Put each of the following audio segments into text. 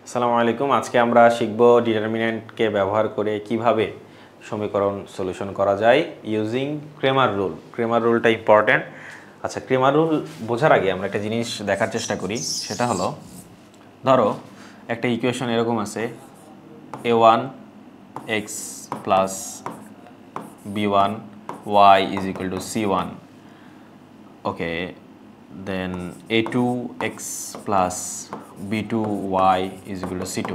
আসসালামু আলাইকুম। আজকে আমরা শিখব ডিটারমিন্যান্টকে ব্যবহার করে কিভাবে সমীকরণ সলিউশন করা যায় ইউজিং ক্রেমার রুল। ক্রেমার রুলটা ইম্পর্ট্যান্ট। আচ্ছা, ক্রেমার রুল বোঝার আগে আমরা একটা জিনিস দেখার চেষ্টা করি, সেটা হলো ধরো একটা ইকুয়েশন এরকম আছে a1 x plus b1 y is equal to c1, okay, then a2x plus b2y is equal to c2।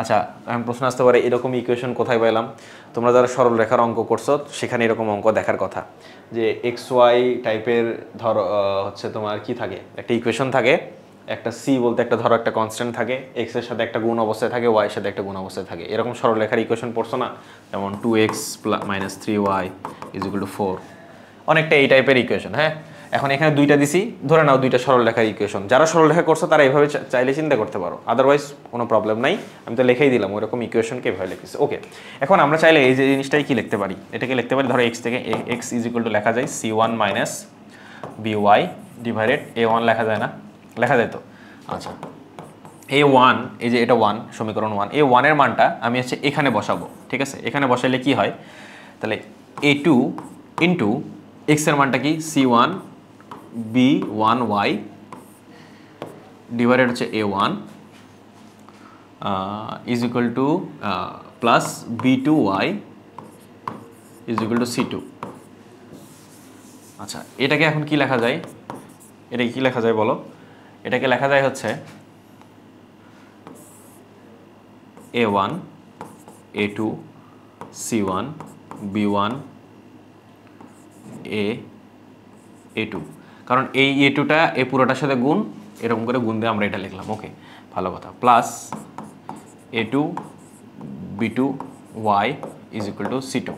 আচ্ছা, এখন প্রশ্ন আসতে পারে এরকম ইকুয়েশন কোথায় পেলাম? তোমরা যারা সরল রেখার অঙ্ক করছো সেখানে এরকম অঙ্ক দেখার কথা, যে এক্স ওয়াই টাইপের ধরো হচ্ছে তোমার কি থাকে, একটা ইকুয়েশন থাকে, একটা সি বলতে একটা ধরো একটা কনস্ট্যান্ট থাকে, এক্স এর সাথে একটা গুণ অবস্থায় থাকে, ওয়াই এর সাথে একটা গুণ অবস্থায় থাকে। এরকম সরল রেখার ইকুয়েশন পড়ছো না? যেমন 2x minus 3y is equal two 4, অনেকটা এই টাইপের ইকুয়েশন। হ্যাঁ, এখন এখানে দুইটা দিছি, ধরে নাও দুইটা সরল রেখার ইকুয়েশন। যারা সরল রেখা করছো তারা এইভাবে চাইলে চিন্তা করতে পারো, আদারওয়াইজ কোনো প্রবলেম নাই। আমি তো লিখেই দিলাম ওইরকম ইকুয়েশনকে এভাবে লিখতেছি। ওকে, এখন আমরা চাইলে এই যে জিনিসটাই কি লিখতে পারি, এটাকে লিখতে পারি ধরো এক্স থেকে এক্স ইজ ইকুয়াল টু লেখা যায় c1 minus by divided a1 লেখা যায় না? লেখা যায় তো। আচ্ছা, a1, এই যে এটা 1, সমীকরণ 1, এই 1 এর মানটা আমি হচ্ছে এখানে বসাবো। ঠিক আছে, এখানে বসাইলে কি হয়, তাহলে a2 ইন্টু এক্স এর মানটা কি c1 b1y ডিভাইডেড হচ্ছে a1 is equal two plus b2y is equal to c2। আচ্ছা, এটাকে এখন কি লেখা যায়? এটাকে কি লেখা যায় বলো? এটাকে লেখা যায় হচ্ছে a1 a2 c1 b1 a2, কারণ এই a2টা এই পুরোটার সাথে গুণ, এরকম করে গুণ দিয়ে আমরা এটা লিখলাম। ওকে, ভালো কথা। Plus a2 b2 y is equal to c2,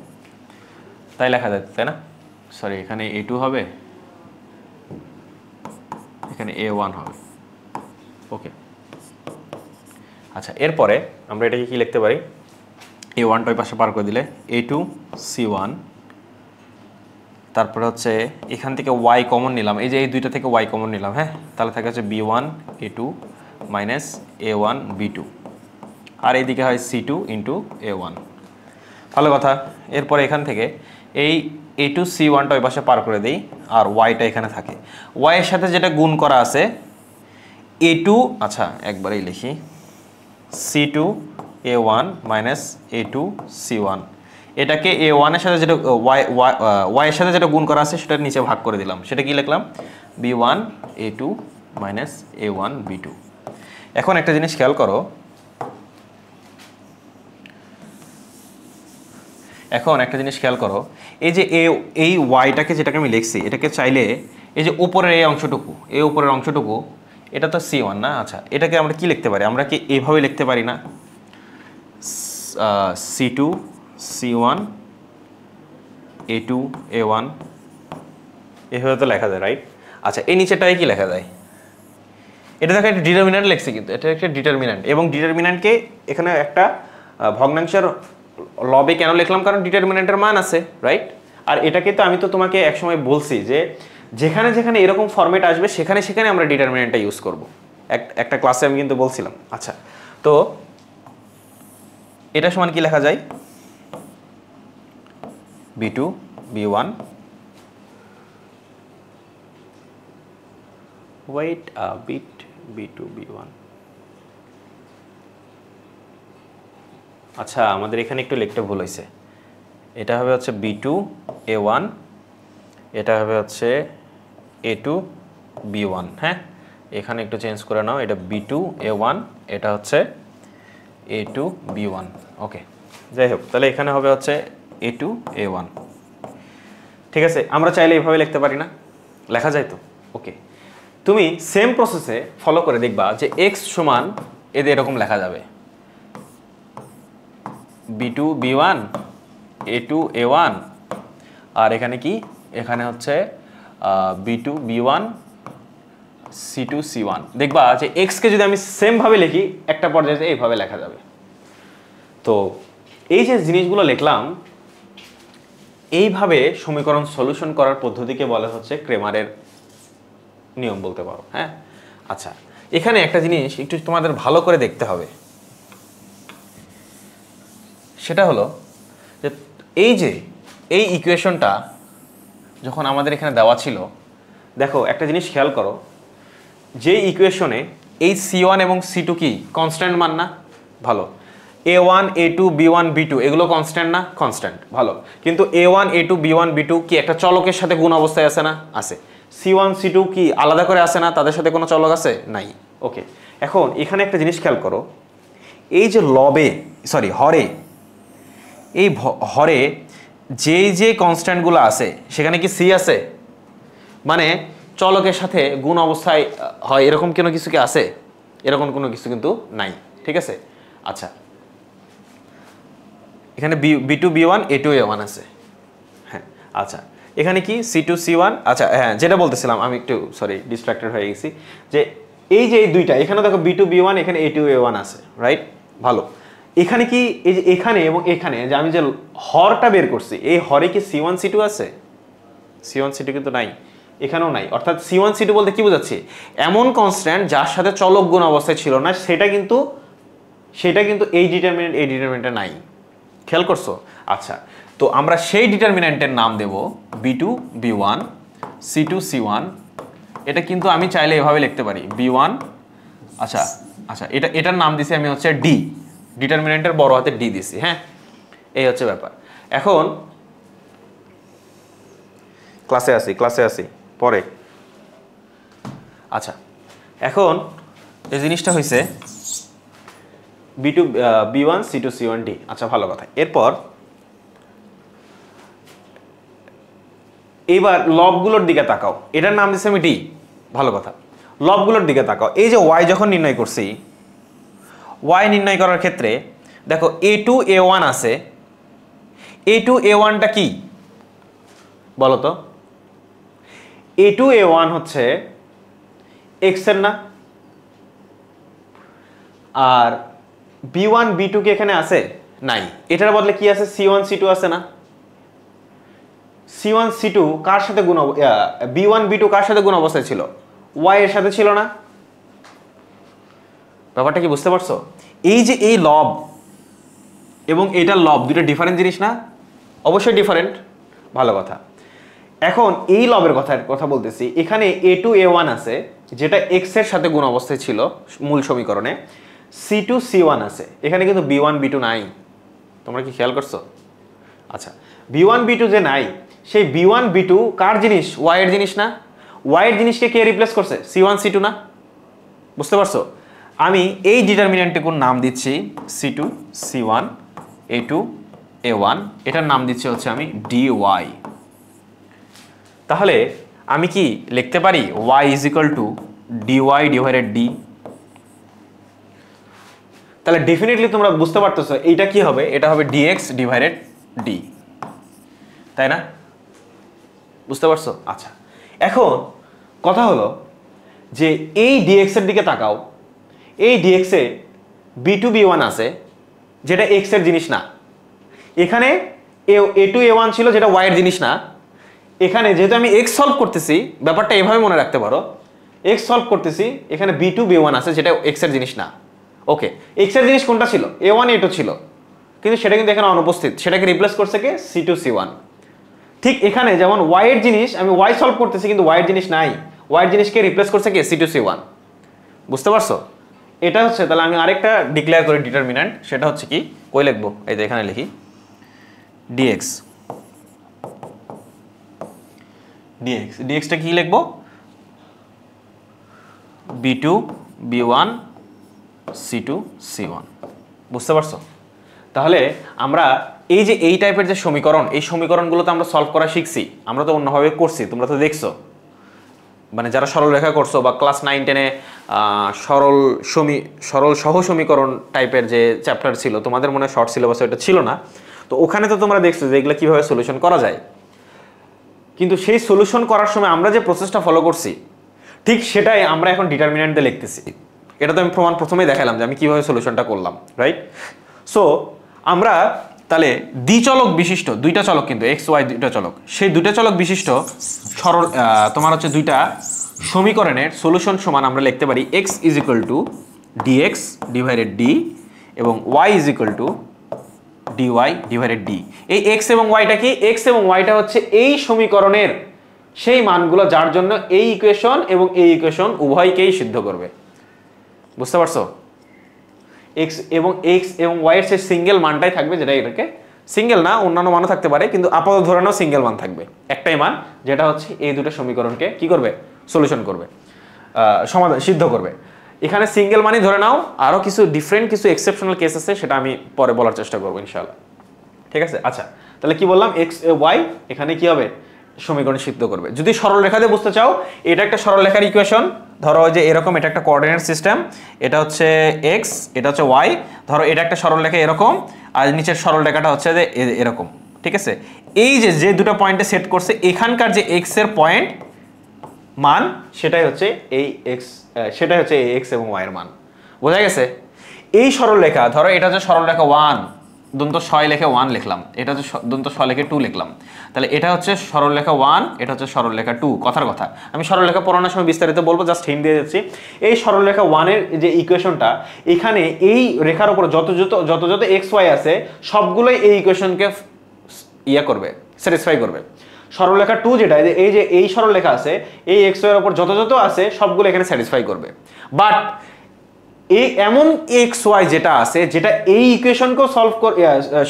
তাই লেখা যায়, তাই না? সরি, এখানে a2 হবে, এখানে a1 হবে। ওকে, আচ্ছা, এরপরে আমরা এটাকে কি লিখতে পারি? a1টা ওই পাশে পার করে দিলে a2 c1, তারপরে হচ্ছে এখান থেকে y কমন নিলাম, এই যে এই দুইটা থেকে y কমন নিলাম। হ্যাঁ, তাহলে থাকে হচ্ছে b1 a2 minus a1 b2, আর এইদিকে হয় c2 ইন্টু a1। ভালো কথা। এরপরে এখান থেকে এই a2 c1টা ওই পাশে পার করে দিই, আর yটা এখানে থাকে। y এর সাথে যেটা গুণ করা আছে a2, আচ্ছা একবারেই লিখি c2 a1 minus a2 c1, এটাকে a1 এর সাথে যেটা y এর সাথে যেটা গুণ করা আছে সেটা নিচে ভাগ করে দিলাম। সেটা কি লিখলাম? b1 a2 minus a1 b2। এখন একটা জিনিস খেয়াল করো, এই যে এই ওয়াইটাকে যেটাকে আমি লিখছি, এটাকে চাইলে এই যে উপরের এই অংশটুকু, এই উপরের অংশটুকু, এটা তো c1 না? আচ্ছা, এটাকে আমরা কি লিখতে পারি? আমরা কি এইভাবে লিখতে পারি না? c2 c1 a2 a1, এভাবে তো লেখা যায়, রাইট? আচ্ছা, এই নিচেটায় কি লেখা যায়? এটা দেখো একটা ডিটারমিন্যান্ট লিখছি, কিন্তু এটা একটা ডিটারমিন্যান্ট, এবং ডিটারমিন্যান্টকে এখানে একটা ভগ্নাংশের লবে কেন লিখলাম? কারণ ডিটারমিন্যান্টের মান আছে, রাইট? আর এটাকে তো আমি তো তোমাকে একসময় বলছি যে যেখানে যেখানে এরকম ফরম্যাট আসবে সেখানে সেখানে আমরা ডিটারমিন্যান্টটা ইউজ করব। একটা ক্লাসে আমি কিন্তু বলছিলাম। আচ্ছা, তো এটা সমান কি লেখা যায়? b2 b1, wait a bit, b2 b1। আচ্ছা, আমাদের এখানে একটু লিখতে ভুল হয়েছে। এটা হবে হচ্ছে b2 a1, এটা হবে হচ্ছে a2 b1। হ্যাঁ, এখানে একটু চেঞ্জ করে নাও, এটা b2 a1, এটা হচ্ছে a2 b1। ওকে, যাই হোক, তাহলে এখানে হবে হচ্ছে a2 a1। ঠিক আছে, আমরা চাইলে এইভাবে লিখতে পারি না? লেখা যায় তো। ওকে, তুমি সেম প্রসেসে ফলো করে দেখবা যে x সমান এদের এরকম লেখা যাবে b2 b1 a2 a1, আর এখানে কি, এখানে হচ্ছে b2 b1 c2 c1। দেখবা যে x কে যদি আমি সেম ভাবে লিখি একটা পর্যায়ে এইভাবে লেখা যাবে। তো এই যে জিনিসগুলো লিখলাম, এইভাবে সমীকরণ সলিউশন করার পদ্ধতিকে বলা হচ্ছে ক্রেমারের নিয়ম বলতে পারো। হ্যাঁ, আচ্ছা, এখানে একটা জিনিস একটু তোমাদের ভালো করে দেখতে হবে, সেটা হলো যে এই ইকুয়েশনটা যখন আমাদের এখানে দেওয়া ছিল, দেখো একটা জিনিস খেয়াল করো, যে ইকুয়েশনে এই C1 এবং C2 কি কনস্ট্যান্ট মান না? ভালো। A1 A2 B1 B2 এগুলো কনস্ট্যান্ট না? কনস্ট্যান্ট। ভালো। কিন্তু A1 A2 B1 B2 কি একটা চলকের সাথে গুণ অবস্থায় আছে না? আছে। C1 C2 কি আলাদা করে আছে না? তাদের সাথে কোনো চলক আছে? নাই। ওকে, এখন এখানে একটা জিনিস খেয়াল করো, এই যে হরে, এই হরে যে কনস্ট্যান্টগুলো আছে সেখানে কি C আছে? মানে চলকের সাথে গুণ অবস্থায় হয় এরকম কোনো কিছু কি আছে? এরকম কোনো কিছু কিন্তু নাই। ঠিক আছে, আচ্ছা এখানে B2 B1 A2 A1 আছে। হ্যাঁ, আচ্ছা এখানে কি C2 C1, আচ্ছা হ্যাঁ যেটা বলতেছিলাম আমি একটু ডিস্ট্রাক্টেড হয়ে গেছি, যে এই দুইটা এখানে দেখো B2 B1 এখানে A2 A1 আছে, রাইট? ভালো। এখানে কি এই যে এখানে এবং এখানে যে আমি যে হরটা বের করছি, এই হরে কি C1 C2 আছে? C1 C2 কিন্তু নাই, এখানেও নাই। অর্থাৎ C1 C2 বলতে কি বোঝাচ্ছে? এমন কনস্ট্যান্ট যার সাথে চলক গুণ অবস্থায় ছিল না, সেটা কিন্তু এই ডিটারমিনেন্টে নাই। খেয়াল করছো? আচ্ছা, তো আমরা সেই ডিটারমিনেন্টের নাম দেব B2 B1 C2 C1। এটা কিন্তু আমি চাইলে এভাবে লিখতে পারি B1, আচ্ছা এটার নাম দিছি আমি হচ্ছে D, ডিটারমিনেন্টের বড় হাতে D দিছি। হ্যাঁ, এই হচ্ছে ব্যাপার। এখন ক্লাসে আসি পরে। আচ্ছা, এখন এই জিনিসটা হয়েছে B2 B1 C2 C1 D। আচ্ছা, ভালো কথা। এরপর এবার লবগুলোর দিকে তাকাও, এটার নাম দিচ্ছি আমি D। ভালো কথা, লবগুলোর দিকে তাকাও। এই যে y যখন নির্ণয় করছি, y নির্ণয় করার ক্ষেত্রে দেখো A2 A1 আছে। A2 A1টা কি বলো তো? A2 A1 হচ্ছে x এর না? আর B1 B2 কি এখানে আছে? নাই। এটার বদলে কি আছে? C1 C2 আছে না? C1 C2 কার সাথে গুণ, B1 B2 কার সাথে গুণ অবস্থায় ছিল? y এর সাথে ছিল না? ব্যাপারটা কি বুঝতে পারছো? এই যে এই লব এবং এটার লব দুটো ডিফারেন্ট জিনিস না? অবশ্যই ডিফারেন্ট। ভালো কথা। এখন এই লবের কথা বলতেছি, এখানে A2 A1 আছে যেটা x এর সাথে গুণ অবস্থায় ছিল মূল সমীকরণে। C2 C1 আছে, এখানে কিন্তু B1 B2 নাই। তোমরা কি খেয়াল করছো? আচ্ছা, B1 B2 যে নাই, সেই B1 B2 কার জিনিস? y এর জিনিস না? y এর জিনিসকে কে রিপ্লেস করছে? C1 C2 না? বুঝতে পারছো? আমি এই ডিটারমিনেন্টটুকুর নাম দিচ্ছি C2 C1 A2 A1, এটার নাম দিচ্ছি হচ্ছে আমি dy। তাহলে আমি কি লিখতে পারি y dy ডিভাইডেড d? তাহলে ডেফিনেটলি তোমরা বুঝতে পারতেছো এইটা কি হবে? এটা হবে dx ডিভাইডেড d, তাই না? বুঝতে পারছো? আচ্ছা, এখন কথা হলো যে এই dx এর দিকে তাকাও। এই dx এ B2 B1 আছে যেটা x এর জিনিস না। এখানে A2 A1 ছিল যেটা y এর জিনিস না। এখানে যেহেতু আমি x সলভ করতেছি, ব্যাপারটা এভাবে মনে রাখতে পারো, x সলভ করতেছি, এখানে B2 B1 আছে যেটা x এর জিনিস না। ওকে, x এর জিনিস কোনটা ছিল? A1 A2 ছিল, কিন্তু সেটা কিন্তু এখানে অনুপস্থিত। সেটাকে রিপ্লেস করছে কে? C2 C1। ঠিক এখানে যেমন y এর জিনিস আমি y সলভ করতেছি, কিন্তু y এর জিনিস নাই, y এর জিনিসকে রিপ্লেস করছে কে? C2 C1। বুঝতে পারছো? এটা হচ্ছে, তাহলে আমি আরেকটা ডিক্লেয়ার করি ডিটারমিন্যান্ট, সেটা হচ্ছে কি? কই লিখবো? এই যে এখানে লিখি dx। dxটা কি লিখবো? B2 B1 C2 C1। বুঝতে পারছো? তাহলে আমরা এই যে এই টাইপের যে সমীকরণ, এই সমীকরণগুলো তো আমরা সলভ করা শিখছি, আমরা তো অন্যভাবে করছি, তোমরা তো দেখছো। মানে যারা সরল রেখা করছো বা ক্লাস 9-10-এ সরল সহ সমীকরণ টাইপের যে চ্যাপ্টার ছিল, তোমাদের মনে শর্ট সিলেবাসে এটা ছিল না, তো ওখানে তো তোমরা দেখছো যে এগুলো কীভাবে সলিউশন করা যায়। কিন্তু সেই সলিউশন করার সময় আমরা যে প্রসেসটা ফলো করছি, ঠিক সেটাই আমরা এখন ডিটারমিন্যান্ট দিয়ে লিখতেছি। এটা তো আমি প্রথমেই দেখালাম যে আমি কীভাবে সলিউশনটা করলাম, রাইট? সো আমরা তাহলে দ্বিচলক বিশিষ্ট দুইটা চলক, কিন্তু এক্স ওয়াই দুইটা চলক, সেই দুইটা চলক বিশিষ্ট সরল তোমার হচ্ছে দুইটা সমীকরণের সলিউশন সমান আমরা লিখতে পারি x is equal two dx divided d এবং y is equal two dy divided d। এই x এবং yটা কি? x এবং yটা হচ্ছে এই সমীকরণের সেই মানগুলো যার জন্য এই ইকুয়েশন এবং এই ইকুয়েশন উভয়কেই সিদ্ধ করবে। বুঝতে পারছো? x এবং y এর সেই সিঙ্গেল মানটাই থাকবে, যেটা এটাকে সিঙ্গেল না, অন্যান্য মানও থাকতে পারে, কিন্তু আপাতত ধরে নাও সিঙ্গেল মান থাকবে, একটাই মান, যেটা হচ্ছে এই দুটো সমীকরণকে কি করবে? সলিউশন করবে, সমাধান সিদ্ধ করবে। এখানে সিঙ্গেল মানই ধরে নাও, আরও কিছু ডিফারেন্ট কিছু এক্সেপশনাল কেস আছে, সেটা আমি পরে বলার চেষ্টা করবো ইনশাআল্লাহ। ঠিক আছে? আচ্ছা, তাহলে কি বললাম? x y এখানে কি হবে? সমীকরণ সিদ্ধ করবে। যদি সরল রেখা দিয়ে বুঝতে চাও, এটা একটা সরল রেখার ইকুয়েশন, ধরো যে এরকম, এটা একটা কোঅর্ডিনেট সিস্টেম, এটা হচ্ছে x, এটা হচ্ছে y, ধরো এটা একটা সরল রেখা এরকম, আর নিচের সরল রেখাটা হচ্ছে যে এরকম। ঠিক আছে? এই যে দুটো পয়েন্টে সেট করছে, এখানকার যে x এর পয়েন্ট মান, সেটাই হচ্ছে এই x, সেটাই হচ্ছে এই x এবং y এর মান। বোঝা গেছে? এই সরল রেখা, ধরো এটা হচ্ছে সরল রেখা 1, দন্ত ছয় লেখে 1 লিখলাম, এটা হচ্ছে দন্ত ছয় লেখে 2 লিখলাম, তাহলে এটা হচ্ছে সরল রেখা 1, এটা হচ্ছে সরল রেখা 2। কথার কথা, আমি সরল রেখা পড়ানোর সময় বিস্তারিত বলবো, জাস্ট হিন্ট দিয়ে যাচ্ছি। এই সরল রেখা 1 এর যে ইকুয়েশনটা, এখানে এই রেখার উপর যত যত x y আছে সবগুলোই এই ইকুয়েশনকে ইয়া করবে, স্যাটিসফাই করবে। সরল রেখা 2 যেটা, এই যে এই সরল রেখা আছে, এই x y এর উপর যত আছে সবগুলো এখানে স্যাটিসফাই করবে। বাট এই এমন x y যেটা আছে, যেটা এই ইকুয়েশনকেও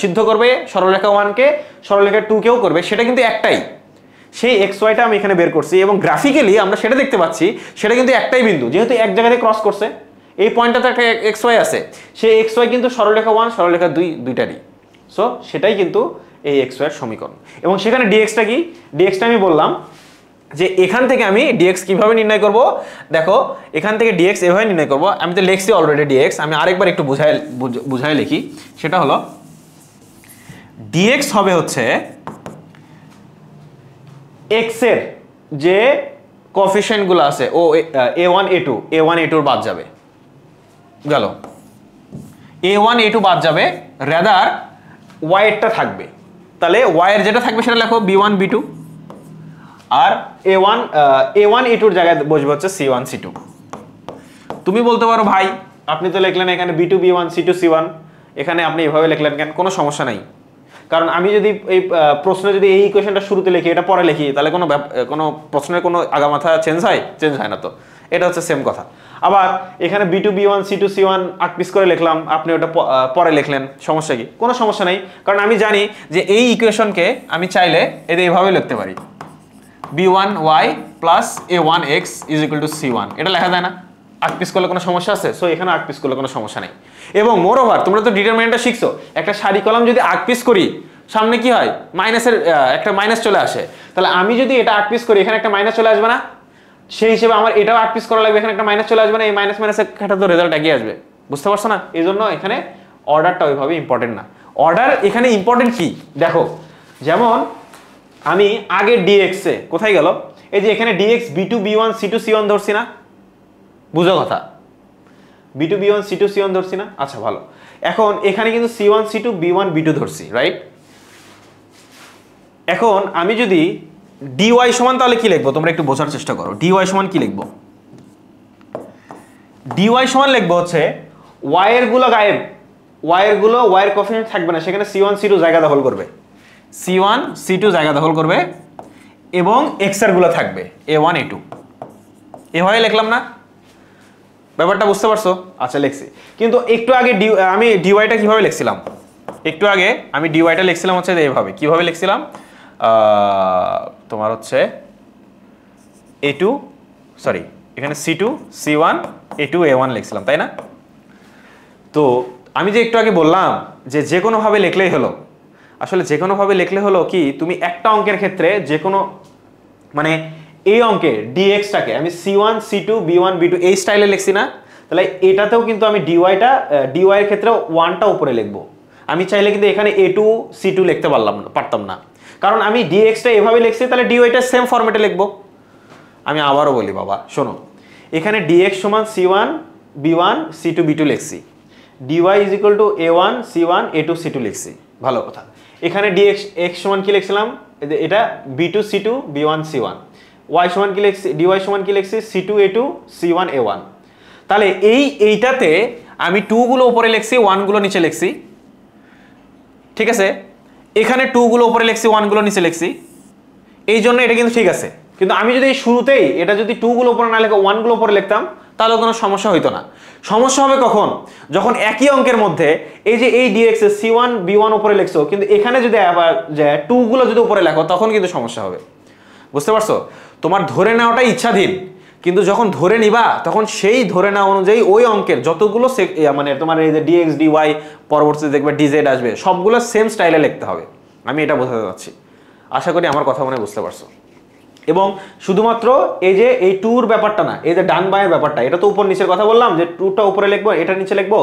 সিদ্ধ করবে, সরলরেখা 1 কে সরলরেখা 2 কেও করবে, সেটা কিন্তু একটাই। সেই x yটা আমি এখানে বের করছি, এবং গ্রাফিক্যালি আমরা সেটা দেখতে পাচ্ছি, সেটা কিন্তু একটাই বিন্দু, যেহেতু এক জায়গাতে ক্রস করছে, এই পয়েন্টটাতে একটা x y আছে, সেই x y কিন্তু সরলরেখা 1 সরলরেখা 2 দুইটারই। সো সেটাই কিন্তু এই x y এর সমীকরণ। এবং সেখানে dx-টা কি? dx-টা আমি বললাম যে এখান থেকে আমি dx কিভাবে নির্ণয় করব। দেখো, এখান থেকে dx এভাবে নির্ণয় করব, আমি তো লিখছি অলরেডি dx, আমি আরেকবার একটু বুঝাই লিখি। সেটা হলো dx হবে হচ্ছে x এর যে কোএফিশিয়েন্টগুলো আছে, ও a1 a2 এর বাদ যাবে, গেল a1 a2 বাদ যাবে, রাদার y এরটা থাকবে। তাহলে y এর যেটা থাকবে সেটা লেখো b1 b2, আর a1 a2 এর জায়গায় বসবে হচ্ছে c1 c2। তুমি বলতে পারো, ভাই আপনি তো লিখলেন এখানে b2 b1 c2 c1, এখানে আপনি এভাবে লিখলেন কেন? কোনো সমস্যা নাই, কারণ আমি যদি এই প্রশ্নে যদি এই ইকুয়েশনটা শুরুতে লিখি, এটা পরে লিখি, তাহলে কোনো প্রশ্নের কোনো আগামাথা চেঞ্জ হয় না তো, এটা হচ্ছে সেম কথা। আবার এখানে b2 b1 c2 c1 আট পিস করে লিখলাম, আপনি ওটা পরে লিখলেন, সমস্যা কি? কোনো সমস্যা নাই, কারণ আমি জানি যে এই ইকুয়েশনকে আমি চাইলে এদের এইভাবে লিখতে পারি, b1y plus a1x is equal to c1, এটা লেখা যায় না? আট পিস করলে কোনো সমস্যা আছে? সো এখানে আট পিস করলে কোনো সমস্যা নেই। এবং মোর ওভার, তোমরা তো ডিটারমিনেন্টটা শিখছো, একটা সারি কলাম যদি আট পিস করি, সামনে কি হয়? মাইনাসের একটা মাইনাস চলে আসে। তাহলে আমি যদি এটা আট পিস করি, এখানে একটা মাইনাস চলে আসবে না? সেই হিসেবে আমার এটাও আট পিস করা লাগবে, এখানে একটা মাইনাস চলে আসবে না? এই মাইনাসের খাটা তো রেজাল্ট এগিয়ে আসবে। বুঝতে পারছো না? এই জন্য এখানে অর্ডারটা ওইভাবে ইম্পর্টেন্ট না। অর্ডার এখানে ইম্পর্টেন্ট কি দেখো, যেমন আমি আগে dx এ কোথায় গেল? এই যে এখানে dx b2 b1 c2 c1 ধরছি না? বুঝো কথা, b2 b1 c2 c1 ধরছি না? আচ্ছা ভালো। এখন এখানে কিন্তু c1 c2 b1 b2 ধরছি, রাইট? এখন আমি যদি dy সমান, তাহলে কি লিখবো তোমরা একটু বোঝার চেষ্টা করো। dy সমান কি লিখবো? dy সমান লিখবো হচ্ছে y এর গুলো গায়েব, y এর কোএফিশিয়েন্ট থাকবে না, সেখানে c1 c2 জায়গা দখল করবে, c1 c2 জায়গা দখল করবে, এবং x এর গুলো থাকবে a1 a2। এভাবে লিখলাম না? ব্যাপারটা বুঝতে পারছো? আচ্ছা লিখছি, কিন্তু একটু আগে আমি dy-টা কিভাবে লিখছিলাম? একটু আগে আমি dy-টা লিখছিলাম হচ্ছে এইভাবে। কিভাবে লিখছিলাম? তোমার হচ্ছে a2, সরি এখানে c2 c1 a2 a1 লিখছিলাম, তাই না? তো আমি যে একটু আগে বললাম যে কোনোভাবে লিখলেই হলো, আসলে যে কোনোভাবে লিখলে হলো কি, তুমি একটা অঙ্কের ক্ষেত্রে যে কোনো, মানে এই অঙ্কে dx-টাকে আমি c1 c2 b1 b2 এই স্টাইলে লিখছি না? তাহলে এটাতেও কিন্তু আমি dy এর ক্ষেত্রে 1টা উপরে লিখবো। আমি চাইলে কিন্তু এখানে a2 c2 লিখতে পারতাম না, কারণ আমি dx-টা এভাবে লিখছি, তাহলে dy-টা সেম ফরম্যাটে লিখবো। আমি আবারও বলি বাবা, শোনো, এখানে dx সমান c1 b1 c2 b2 লিখছি, dy is equal to a1 c1 a2 c2 লিখছি, ভালো কথা। এখানে dx x সমান কি লিখছিলাম? এটা b2 c2 b1 c1, Y সমান কি লিখছি, ডিওয়াই সমান কি লিখছি, C2A2 C1A1। তাহলে এইটাতে আমি 2 গুলো উপরে লিখছি, 1 গুলো নিচে লিখছি, ঠিক আছে। এখানে 2 গুলো উপরে লিখছি, 1 গুলো নিচে লিখছি, এই জন্য এটা কিন্তু ঠিক আছে। কিন্তু আমি যদি শুরুতেই এটা যদি 2 গুলো উপরে না লিখে 1 গুলো উপরে লিখতাম তাহলে কোনো সমস্যা হইতো না। সমস্যা হবে কখন, যখন একই অঙ্কের মধ্যে এই যে এই dx এর c1 b1 উপরে লিখছো, কিন্তু এখানে যদি আবার যে 2 গুলো যদি উপরে লেখো তখন কিন্তু সমস্যা হবে। বুঝতে পারছো? তোমার ধরে নেওয়াটা ইচ্ছাধীন, কিন্তু যখন ধরে নিবা তখন সেই ধরে নেওয়া অনুযায়ী ওই অঙ্কের যতগুলো মানে তোমার এই যে dx dy পরবর্তীতে দেখবে dz আসবে, সবগুলো সেম স্টাইলে লিখতে হবে। আমি এটা বোঝাতে চাচ্ছি, আশা করি আমার কথা মনে বুঝতে পারছো। এবং শুধুমাত্র এই যে এই টুর ব্যাপারটা না, এই যে ডান বাঁয়ের ব্যাপারটা, এটা তো উপর নিচের কথা বললাম যে টুটা উপরে লিখবো, এটা নিচে লিখবো,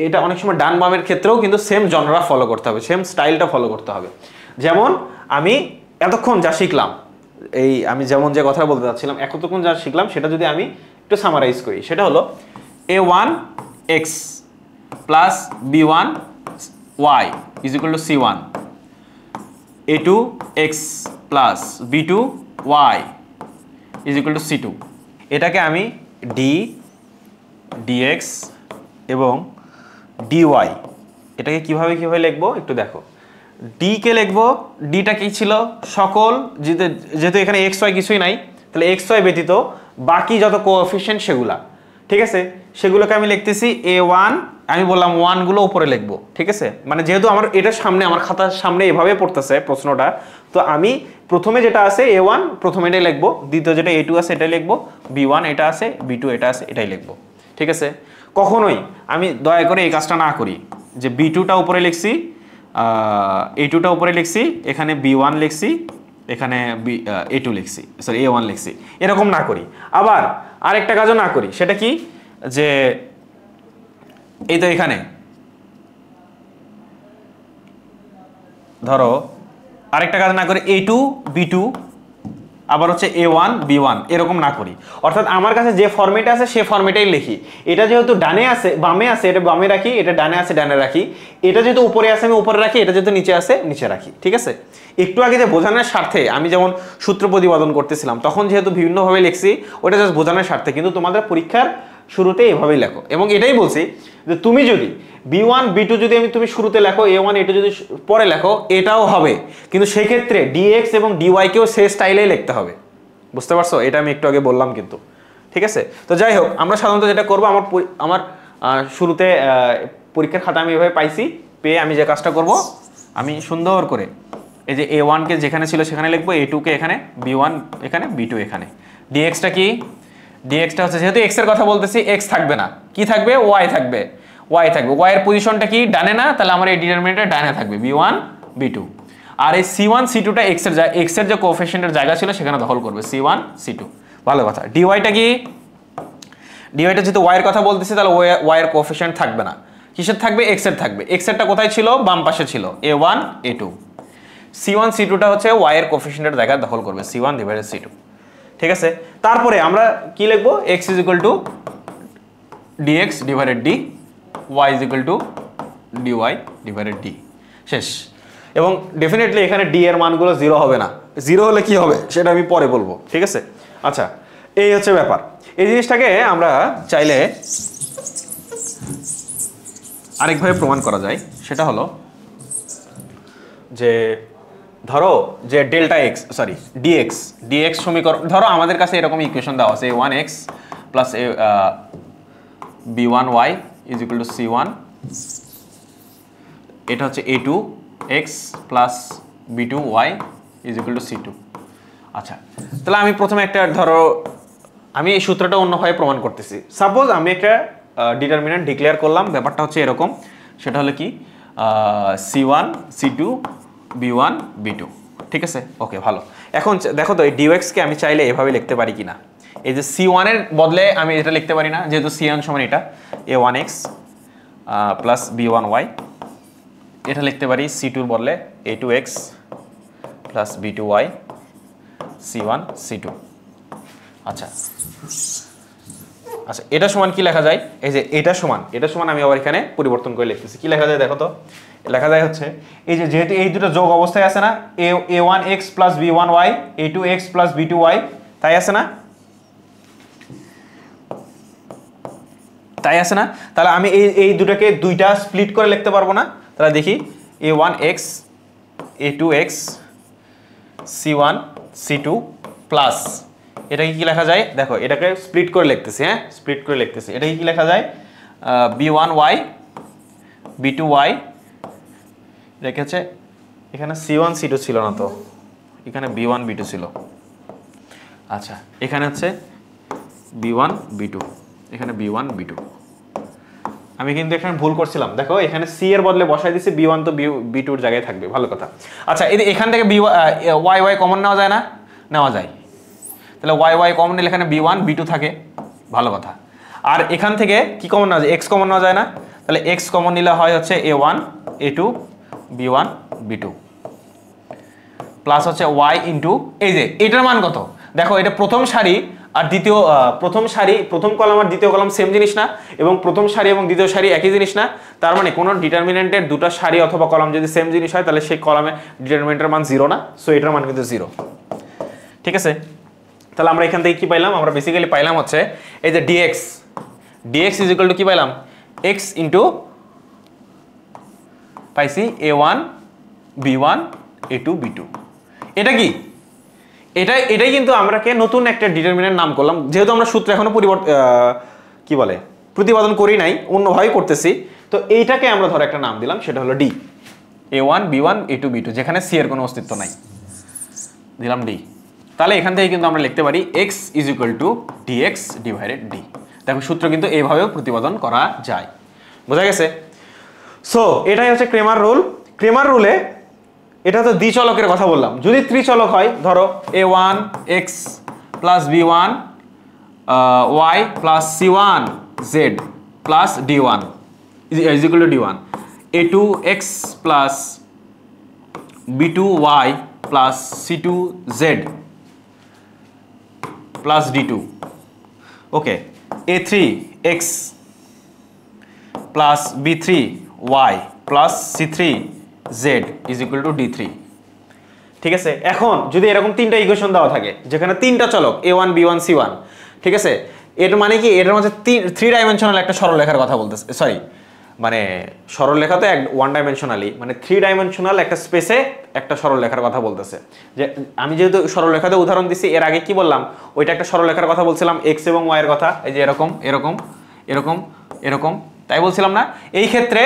এটা অনেক সময় ডান বামের ক্ষেত্রেও কিন্তু সেম জনরা ফলো করতে হবে, সেম স্টাইলটা ফলো করতে হবে। যেমন আমি এতক্ষণ যা শিখলাম, এই আমি যেমন যে কথা বলতে চাচ্ছিলাম, এতক্ষণ যা শিখলাম সেটা যদি আমি একটু সামারাইজ করি, সেটা হলো a1x plus b1y is equal to c1, a2x plus b2y is equal to c2। এটাকে আমি dx এবং dy এটাকে কিভাবে লিখবো একটু দেখো। d কে লিখবো, dটা কি ছিল, সকল যেহেতু এখানে xy কিছুই নাই, তাহলে xy ব্যতীত বাকি যত কোএফিশিয়েন্ট সেগুলা, ঠিক আছে, সেগুলোকে আমি লিখতেছি a1, আমি বললাম 1 গুলো উপরে লিখবো, ঠিক আছে। মানে যেহেতু আমার এটা সামনে, আমার খাতার সামনে এভাবে পড়তেছে প্রশ্নটা, তো আমি প্রথমে যেটা আছে a1 প্রথমে এটাই লিখবো, দ্বিতীয় যেটা a2 আছে এটাই লিখবো, b1 এটা আছে, b2 এটা আছে এটাই লিখবো, ঠিক আছে। কখনোই আমি দয়া করে এই কাজটা না করি যে b2টা উপরে লিখছি, a2টা উপরে লিখছি, এখানে b1 লিখছি, এখানে a2 লিখছি, সরি a1 লিখছি, এরকম না করি। আবার আরেকটা কাজও না করি, সেটা কি, যে এই তো এখানে ধরো আরেকটা কাজ না করে a2 b2 আবার হচ্ছে a1 b1 এরকম না করি। অর্থাৎ আমার কাছে যে ফরম্যাটে আছে সে ফরম্যাটেই লিখি। এটা যেহেতু ডানে আছে বামে আছে, এটা বামে রাখি, এটা ডানে আছে ডানে রাখি, এটা যেহেতু উপরে আছে আমি উপরে রাখি, এটা যেহেতু নিচে আছে নিচে রাখি, ঠিক আছে। একটু আগে যে বোঝানোর স্বার্থে আমি যেমন সূত্র প্রতিপাদন করতেছিলাম, তখন যেহেতু বিভিন্নভাবে লিখছি, ওটা জাস্ট বোঝানোর স্বার্থে, কিন্তু তোমাদের পরীক্ষার শুরুতে এভাবেই লেখো। এবং এটাই বলছি যে তুমি যদি b1 b2 যদি তুমি শুরুতে লেখো, a1 a2 যদি পরে লেখো, এটাও হবে, কিন্তু সেই ক্ষেত্রে dx এবং dy কেও সেই স্টাইলেই লিখতে হবে। বুঝতে পারছো? এটা আমি একটু আগে বললাম কিন্তু, ঠিক আছে। তো যাই হোক, আমরা সাধারণত যেটা করবো, আমার শুরুতে পরীক্ষার খাতা আমি এভাবে পাইছি, পেয়ে আমি যে কাজটা করব, আমি সুন্দর করে এই যে a1 কে যেখানে ছিল সেখানে লিখবো, a2 কে এখানে, b1 এখানে, b2 এখানে। dxটা কি, dxটা হচ্ছে, যেহেতু x এর কথা বলতেছি, x থাকবে না, কি থাকবে, y থাকবে, y থাকবে, y এর পজিশনটা কি, ডানে না, তাহলে আমার এই ডিটারমিনেন্টটা ডানে থাকবে, b1 b2। আর এই c1 c2টা x এর যে কোএফিশিয়েন্টের জায়গা ছিল সেখানে দখল করবে, c1 c2। ভালো কথা। dyটা কি, dyটা যেহেতু y এর কথা বলতেছি, তাহলে y এর কোএফিশিয়েন্ট থাকবে না, কিসের থাকবে, x এর থাকবে। x এরটা কোথায় ছিল, বাম পাশে ছিল, a1 a2। c1 c2টা হচ্ছে y এর কোএফিশিয়েন্টের জায়গা দখল করবে, c1 ডিভাইডেড c2, ঠিক আছে। তারপরে আমরা কি লিখবো, x is equal two dx divided d, y is equal two dy divided d, শেষ। এবং ডেফিনেটলি এখানে d এর মানগুলো 0 হবে না, 0 হলে কি হবে সেটা আমি পরে বলবো, ঠিক আছে। আচ্ছা, এই হচ্ছে ব্যাপার। এই জিনিসটাকে আমরা চাইলে আরেকভাবে প্রমাণ করা যায়, সেটা হলো যে ধরো যে ডেল্টা এক্স, সরি dx সমীকরণ, ধরো আমাদের কাছে এরকম ইকুয়েশন দেওয়া আছে, a1x plus b1y is equal to c1, এটা হচ্ছে a2x plus b2y is equal to c2। আচ্ছা, তাহলে আমি প্রথমে একটা, ধরো আমি এই সূত্রটা অন্যভাবে প্রমাণ করতেছি। সাপোজ আমি একটা ডিটারমিনেন্ট ডিক্লেয়ার করলাম, ব্যাপারটা হচ্ছে এরকম, সেটা হলো কি, c1 c2 b1 b2, ঠিক আছে। ওকে, ভালো। এখন দেখো তো এই dx কে আমি চাইলে এভাবে লিখতে পারি কিনা। এই যে c1 এর বদলে আমি এটা লিখতে পারি না, যেহেতু c1 সমান এটা a1x প্লাস b1y, এটা লিখতে পারি c2 এর বদলে a2x plus b2y c1 c2। আচ্ছা, আচ্ছা এটা সমান কি লেখা যায়, এই যে এটা সমান আমি আবার এখানে পরিবর্তন করে লিখতেছি। কি লেখা যায় দেখো তো, লেখা যায় হচ্ছে এই যে যেহেতু এই দুটো যোগ অবস্থায় আছে না, a1x plus b1y a2x plus b2y, তাই আছে না, তাই আছে না? তাহলে আমি এই দুটাকে দুইটা স্প্লিট করে লিখতে পারবো না? তাহলে দেখি a1x a2x c1 c2 plus এটাকে কি লেখা যায় দেখো, এটাকে স্প্লিট করে লিখতেছি, হ্যাঁ স্প্লিট করে লিখতেছি। এটাকে কি লেখা যায় b1y b2y, রেখেছে এখানে c1 c2 ছিল না তো, এখানে b1 b2 ছিল। আচ্ছা এখানে হচ্ছে b1 b2, এখানে b1 b2। আমি কিন্তু এখানে ভুল করছিলাম, দেখো এখানে c এর বদলে বসাই দিছি b1, তো b2 এর জায়গায় থাকবে, ভালো কথা। আচ্ছা এখান থেকে y কমন নেওয়া যায় না? নেওয়া যায়। তাহলে y কমন নিলে এখানে b1 b2 থাকে, ভালো কথা। আর এখান থেকে কি কমন নেওয়া যায়? x কমন নেওয়া যায় না? তাহলে x কমন নিলে হয় হচ্ছে a1 a2 b1 b2 plus হচ্ছে y ইন্টু এই যে এটার মান কত দেখো, এটা প্রথম সারি আর দ্বিতীয় প্রথম কলাম আর দ্বিতীয় কলাম সেম জিনিস না, এবং প্রথম সারি এবং দ্বিতীয় সারি একই জিনিস না। তার মানে কোনো ডিটারমিনেন্টের দুটো সারি অথবা কলাম যদি সেম জিনিস হয় তাহলে সেই কলামে ডিটারমিনেন্টের মান 0 না, সো এটার মান কিন্তু 0। ঠিক আছে, তাহলে আমরা এখান থেকে কি পাইলাম? আমরা বেসিক্যালি পাইলাম হচ্ছে এই যে dx ইজ ইকুয়াল টু কি পাইলাম? x ইন্টু পাইছি a1 b1 a2 b2। এটা কি? এটাই কিন্তু আমরাকে নতুন একটা ডিটারমিনেন্ট নাম করলাম, যেহেতু আমরা সূত্র এখনো কি বলে প্রতিপাদন করি নাই, অন্যভাবে করতেছি। তো এইটাকে আমরা ধর একটা নাম দিলাম, সেটা হলো d, a1 b1 a2 b2, যেখানে c এর কোনো অস্তিত্ব নাই, দিলাম d। তাহলে এখান থেকে কিন্তু আমরা লিখতে পারি x is equal two dx divided d। দেখো সূত্র কিন্তু এইভাবেও প্রতিপাদন করা যায়, বোঝা গেছে? সো এটাই হচ্ছে ক্রেমার রুল। ক্রেমার রুলে এটা তো দ্বিচলকের কথা বললাম, যদি ত্রিচলক হয় ধরো a1 x plus b1 y plus c1 z plus d1 is equal two d1, a2 x plus b2 y plus c2 z plus d2, okay, a3 x plus b3 y plus c3 z is equal two d3। ঠিক আছে, এখন যদি এরকম তিনটা equation দেওয়া থাকে যেখানে তিনটা চলক a1 b1 c1, ঠিক আছে, এর মানে কি এটার মধ্যে 3 ডাইমেনশনাল একটা সরলরেখার কথা বলতেছে, সরি মানে সরলরেখা তো ওয়ান ডাইমেনশনালি, মানে 3 ডাইমেনশনাল একটা স্পেসে একটা সরলরেখার কথা বলতেছে। যে আমি যেহেতু সরলরেখাতে উদাহরণ দিছি, এর আগে কি বললাম? ওইটা একটা সরলরেখার কথা বলছিলাম, x এবং y এর কথা, এই যে এরকম এরকম এরকম এরকম, তাই বলছিলাম না? এই ক্ষেত্রে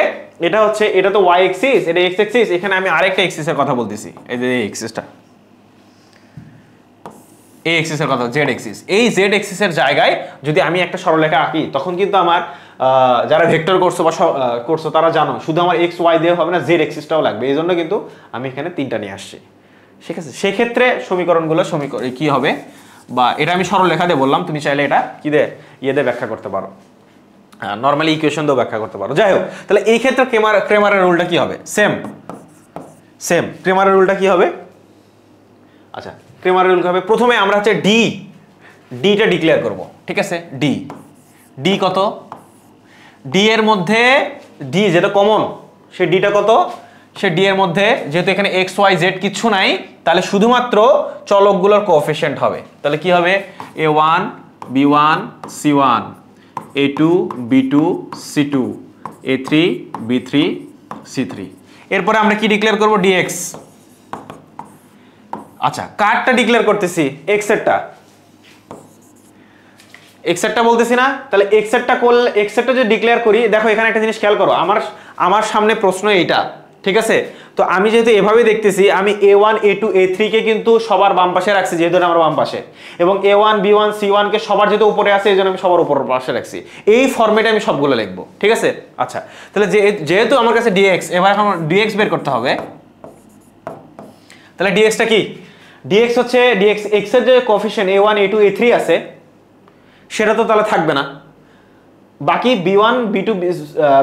এটা হচ্ছে, এটা তো y এক্সিস, এটা x এক্সিস, এখানে আমি আরেকটা এক্সিসের কথা বলতেছি, এই যে এই এক্সিসটা, এই এক্সিসের কথা, z এক্সিস। এই z এক্সিসের জায়গায় যদি আমি একটা সরলরেখা আঁকি, তখন কিন্তু আমার যারা ভেক্টর করছো বা করছো তারা জানো, শুধু আমার x y দিয়ে হবে না, z এক্সিসটাও লাগবে। এই জন্য কিন্তু আমি এখানে তিনটা নিয়ে আসছি, ঠিক আছে? সেক্ষেত্রে সমীকরণগুলো কি হবে, বা এটা আমি সরলরেখা দিয়ে বললাম, তুমি চাইলে এটা কি দিয়ে দিয়ে ব্যাখ্যা করতে পারো, নরমালি ইকুয়েশন দিয়েও ব্যাখ্যা করতে পারো। যাই হোক, তাহলে এই ক্ষেত্রে ক্রেমারের রুলটা কি হবে? সেম ক্রেমারের রুলটা কি হবে? আচ্ছা, ক্রেমারের রুল হবে, প্রথমে আমরা হচ্ছে ডিটা ডিক্লেয়ার করব, ঠিক আছে? ডি কত? ডি এর মধ্যে ডি যেটা কমন, সে ডিটা কত? সে ডি এর মধ্যে যেহেতু এখানে এক্স ওয়াই জেড কিছু নাই, তাহলে শুধুমাত্র চলকগুলোর কোএফিসিয়েন্ট হবে। তাহলে কি হবে? a1 b1 c1 a2 b2 c2 a3 b3 c3। এরপরে আমরা কি ডিক্লেয়ার করব? dx। আচ্ছা, কারটা ডিক্লেয়ার করতেছি? x এরটা বলতেছি না? তাহলে x এরটা করলে, x এরটা যদি ডিক্লেয়ার করি, দেখো এখানে একটা জিনিস খেয়াল করো, আমার সামনে প্রশ্ন এইটা, ঠিক আছে? তো আমি যেহেতু এভাবে দেখতেছি, আমি a1 a2 a3 কে কিন্তু সবার বাম পাশে রাখছি, যেহেতু আমার বাম পাশে, এবং a1 b1 c1 কে সবার যেহেতু উপরে আছে, এই জন্য আমি সবার উপর পাশে রাখছি। এই ফরম্যাটে আমি সবগুলো লিখবো, ঠিক আছে? আচ্ছা, তাহলে যেহেতু আমার কাছে dx, এবার আমার dx বের করতে হবে। তাহলে dxটা কি? dx হচ্ছে x এর যে কোএফিসিয়েন্ট a1 a2 a3 আছে, সেটা তো তাহলে থাকবে না, বাকি b1 b2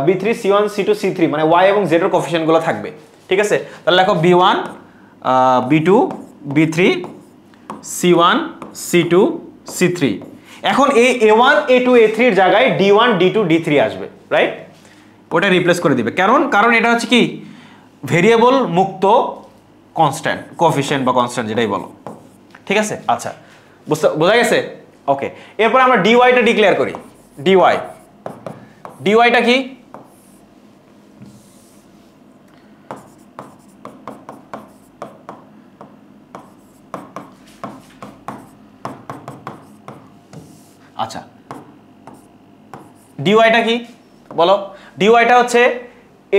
b3 c1 c2 c3 মানে y এবং z এর কোএফিসিয়েন্ট গুলো থাকবে, ঠিক আছে? তাহলে লেখো b1 b2 b3 c1 c2 c3। এখন এই a1 a2 a3 এর জায়গায় d1 d2 d3 আসবে, রাইট? ওটা রিপ্লেস করে দিবে। কারণ এটা হচ্ছে কি ভেরিয়েবল মুক্ত কনস্ট্যান্ট, কোএফিশিয়েন্ট বা কনস্ট্যান্ট যেটাই বলো, ঠিক আছে? আচ্ছা, বোঝা গেছে? ওকে, এরপর আমরা dy টা ডিক্লেয়ার করি। dy টা কি? আচ্ছা, dy টা কি বলো? dy টা হচ্ছে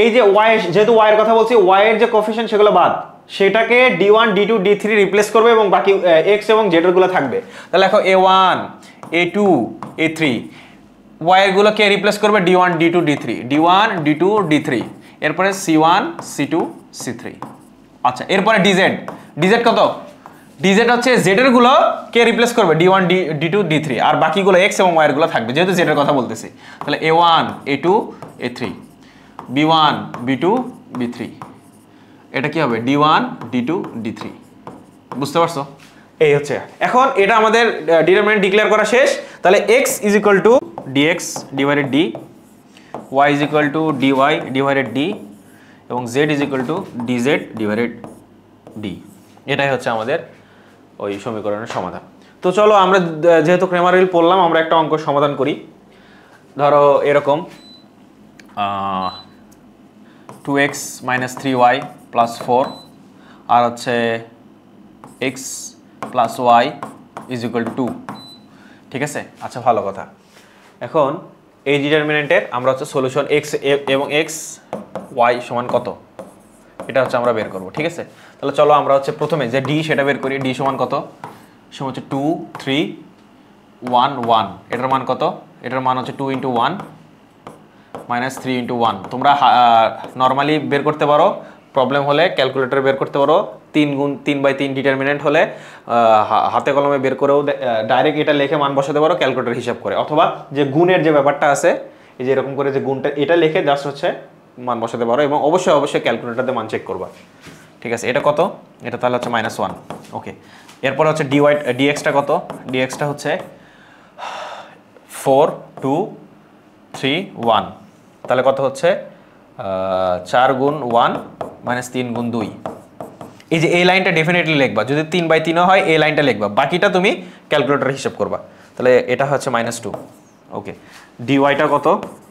এই যে y, যেহেতু y এর কথা বলছি, y এর যে কোএফিশিয়েন্ট সেগুলো বাদ, সেটাকে d1 d2 d3 রিপ্লেস করবে এবং বাকি x এবং z এর গুলো থাকবে। তাহলে দেখো a1 a2 a3 y এর গুলো কে রিপ্লেস করবে? d1 d2 d3, d1 d2 d3, এরপরে c1 c2 c3। আচ্ছা, এরপরে dz কত? dz হচ্ছে z এর গুলো কে রিপ্লেস করবে? d1 d2 d3, আর বাকিগুলো x এবং y এর গুলো থাকবে, যেহেতু z এর কথা বলতেছি। তাহলে a1 a2 a3, b1 b2 b3, এটা কি হবে? d1 d2 d3। বুঝতে পারছো? এই হচ্ছে। এখন এটা আমাদের ডিটারমিনেন্ট ডিক্লেয়ার করা শেষ। তাহলে x is equal two dx divided d, y is equal two dy divided d, এবং z is equal two dz divided d। এটাই হচ্ছে আমাদের ওই সমীকরণের সমাধান। তো চলো আমরা যেহেতু ক্রেমার রুল পড়লাম, আমরা একটা অঙ্ক সমাধান করি। ধরো এরকম 2x মাইনাস 3y প্লাস 4 আর হচ্ছে x plus y is equal two 2, ঠিক আছে? আচ্ছা, ভালো কথা। এখন এই ডিটারমিনেন্টের আমরা হচ্ছে সলিউশন x এবং x y সমান কত, এটা হচ্ছে আমরা বের করব, ঠিক আছে? তাহলে চলো আমরা হচ্ছে প্রথমে যে d সেটা বের করি। d সমান কত? সমান হচ্ছে 2 3 1 1। এটার মান কত? এটার মান হচ্ছে 2 ইন্টু 1 মাইনাস 3 ইন্টু 1। তোমরা নর্মালি বের করতে পারো, প্রবলেম হলে ক্যালকুলেটরে বের করতে পারো। 3 ডিটারমিনেন্ট হলে হাতে কলমে বের করেও ডাইরেক্ট এটা লিখে মান বসাতে পারো ক্যালকুলেটর হিসাব করে, অথবা যে গুণের যে ব্যাপারটা আছে, এই যে এরকম করে যে গুণটা, এটা লিখে জাস্ট হচ্ছে মান বসাতে পারো, এবং অবশ্যই ক্যালকুলেটরতে মান চেক করবা, ঠিক আছে? এটা কত? এটা তাহলে হচ্ছে -1। ওকে, এরপর হচ্ছে dx-টা কত? dx-টা হচ্ছে 4 2 3 1। তাহলে কত হচ্ছে? 4 গুণ 1 মাইনাস 3 গুণ 2। এই যে এই লাইনটা ডেফিনেটলি লিখবা, যদি 3/3 হয় এই লাইনটা লিখবা, বাকিটা তুমি ক্যালকুলেটর হিসাব করবা। তাহলে এটা হচ্ছে -2। ওকে, dy-টা কত?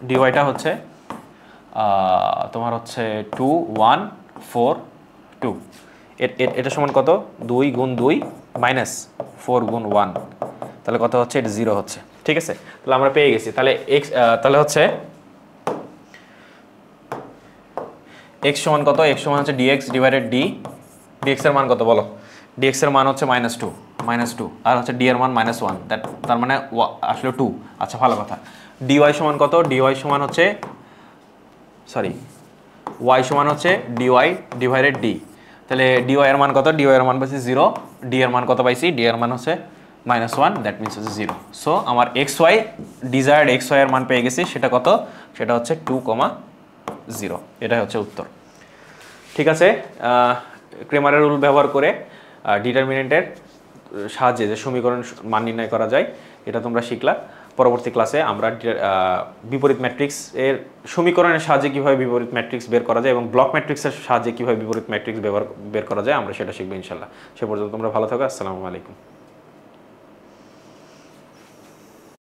dy-টা হচ্ছে তোমার হচ্ছে 2 1 4 2। এটা সমান কত? 2 গুণ 2 মাইনাস 4 গুণ 1। তাহলে কত হচ্ছে? এটা 0 হচ্ছে, ঠিক আছে? তাহলে আমরা পেয়ে গেছি। তাহলে তাহলে হচ্ছে x সমান কত? x সমান হচ্ছে dx ডিভাইডেড d। dx এর মান কত বলো? dx এর মান হচ্ছে -2 আর হচ্ছে d এর মান -1, তার মানে আসলে 2। আচ্ছা, ভালো কথা। dy সমান কত? dy সমান হচ্ছে y সমান হচ্ছে dy ডিভাইডেড d। তাহলে dy এর মান কত? dy এর মান পাইছি 0, d এর মান কত পাইছি? d এর মান হচ্ছে -1, দ্যাট মিনস হচ্ছে 0। সো আমার xy ডিজায়ার্ড xy এর মান পেয়ে গেছি। সেটা কত? সেটা হচ্ছে 2,0। এটাই হচ্ছে উত্তর, ঠিক আছে? ক্রেমারের রুল ব্যবহার করে ডিটারমিনেন্টের সাহায্যে যে সমীকরণ মান নির্ণয় করা যায়, এটা তোমরা শিখলা। পরবর্তী ক্লাসে আমরা বিপরীত ম্যাট্রিক্স এর সমীকরণের সাহায্যে কীভাবে বিপরীত ম্যাট্রিক্স বের করা যায় এবং ব্লক ম্যাট্রিক্সের সাহায্যে কীভাবে বিপরীত ম্যাট্রিক্স বের করা যায় আমরা সেটা শিখবো ইনশাল্লাহ। সে পর্যন্ত তোমরা ভালো থাকো। আসসালামু আলাইকুম।